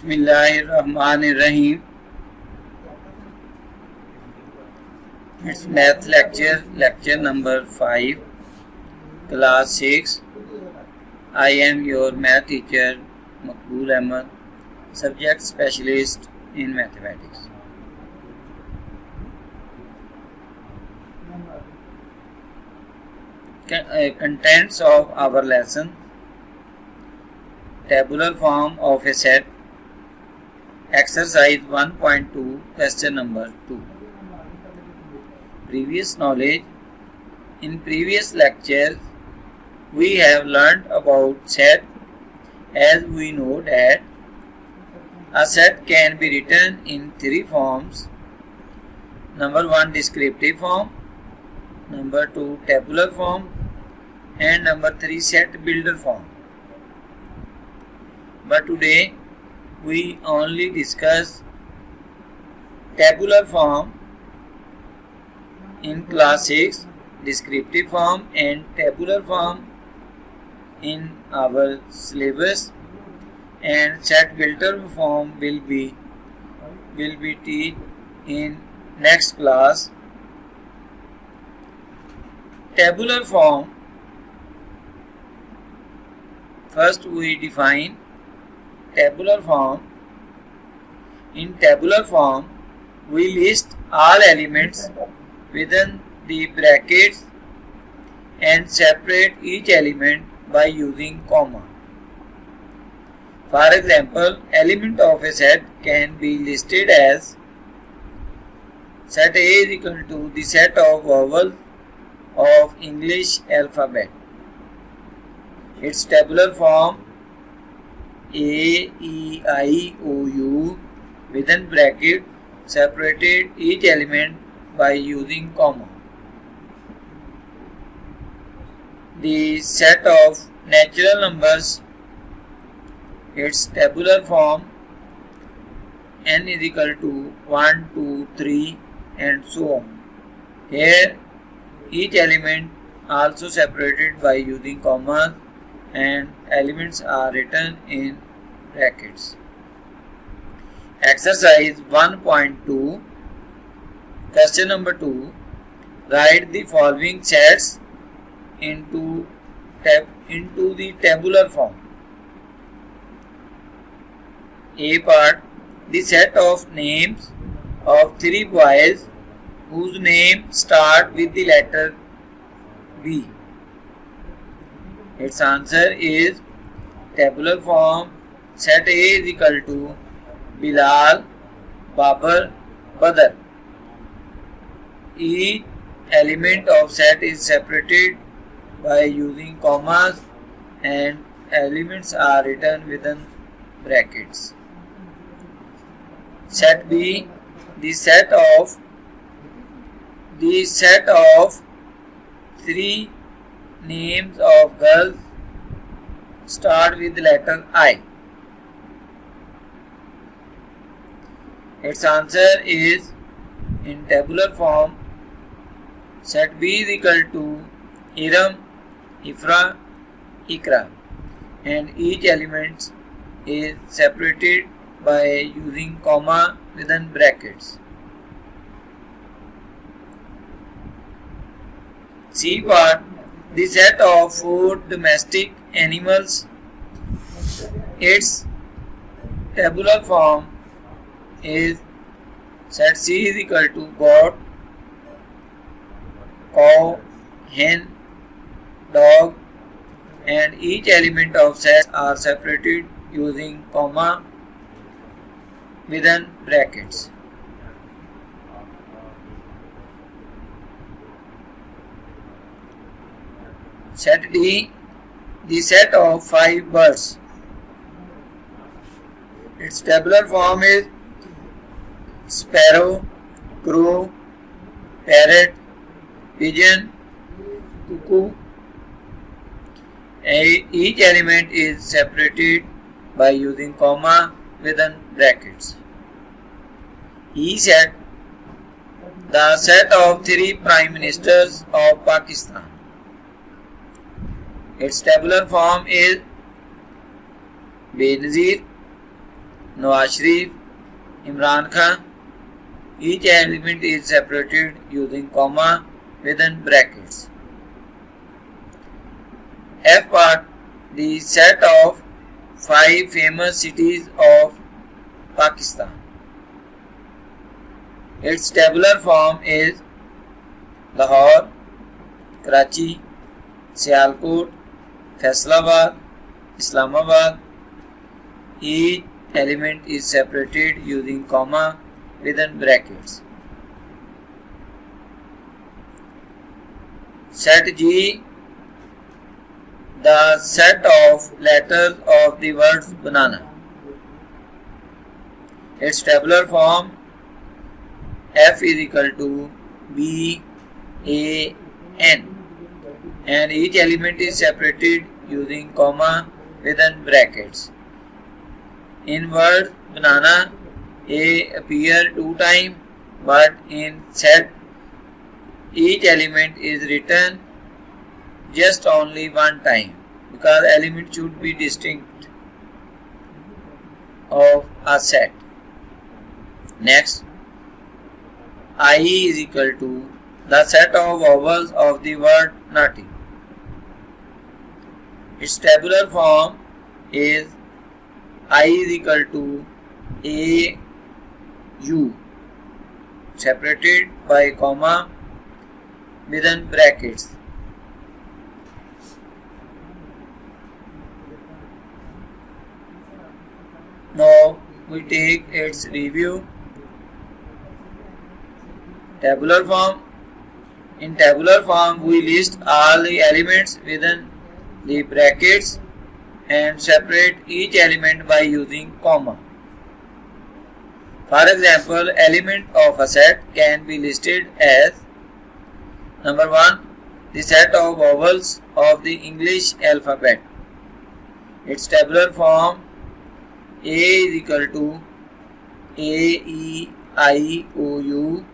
Bismillahirrahmanirrahim. It's math lecture number 5, class 6. I am your math teacher, Maqbool Ahmed, subject specialist in mathematics. Contents of our lesson: tabular form of a set. Exercise 1.2, question number 2. Previous knowledge. In previous lectures, we have learned about set. As we know that a set can be written in 3 forms. Number 1, descriptive form. Number 2, tabular form. And number 3, set builder form. But today we only discuss tabular form in class 6, descriptive form and tabular form in our syllabus, and set builder form will be taught in next class. Tabular form. First we define tabular form. In tabular form, we list all elements within the brackets and separate each element by using comma. For example, element of a set can be listed as set A is equal to the set of vowels of English alphabet. Its tabular form A, E, I, O, U within bracket, separated each element by using comma. The set of natural numbers, its tabular form n is equal to 1, 2, 3 and so on. Here each element also separated by using commas and elements are written in brackets. Exercise 1.2, question number 2. Write the following sets into the tabular form. A part, the set of names of 3 boys whose name start with the letter B. Its answer is tabular form. Set A is equal to Bilal, Babar, Badr. Each element of set is separated by using commas and elements are written within brackets. Set B, the set of 3 names of girls start with the letter I. Its answer is in tabular form. Set B is equal to Iram, Ifra, Ikra, and each element is separated by using comma within brackets. C part, the set of 4 domestic animals. Its tabular form is set C is equal to goat, cow, hen, dog, and each element of set are separated using comma within brackets. Set D, the set of 5 birds. Its tabular form is sparrow, crow, parrot, pigeon, cuckoo. Each element is separated by using comma within brackets. E set, the set of 3 prime ministers of Pakistan. Its tabular form is Benazir, Nawaz Sharif, Imran Khan. Each element is separated using comma within brackets. F part, the set of 5 famous cities of Pakistan. Its tabular form is Lahore, Karachi, Sialkot, Faisalabad, Islamabad. Each element is separated using comma within brackets. Set G, the set of letters of the words banana. Its tabular form F is equal to B A N, and each element is separated using comma within brackets. In word banana, A appear 2 times, but in set each element is written just only 1 time, because element should be distinct of a set. Next, I is equal to the set of vowels of the word nutty. Its tabular form is I is equal to A U, separated by comma within brackets. Now we take its review. Tabular form. In tabular form, we list all the elements within the brackets and separate each element by using comma. For example, element of a set can be listed as number 1, the set of vowels of the English alphabet. Its tabular form A is equal to A, E, I, O, U.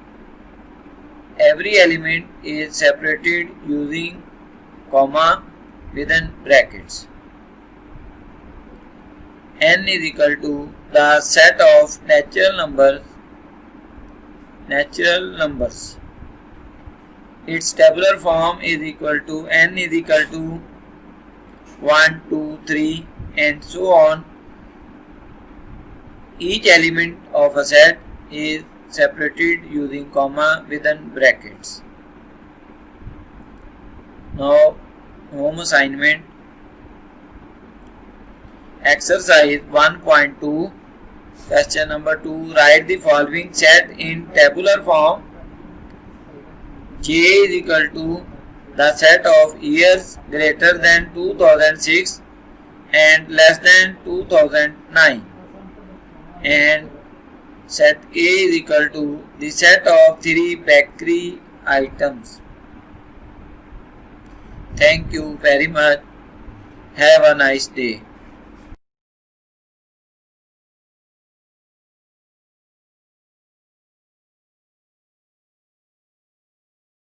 Every element is separated using comma within brackets. N is equal to the set of natural numbers. Its tabular form is equal to N is equal to 1, 2, 3 and so on. Each element of a set is separated using comma within brackets. Now, home assignment. Exercise 1.2, question number 2. Write the following set in tabular form. J is equal to the set of years greater than 2006 and less than 2009, and set K is equal to the set of 3 bakery items. Thank you very much. Have a nice day.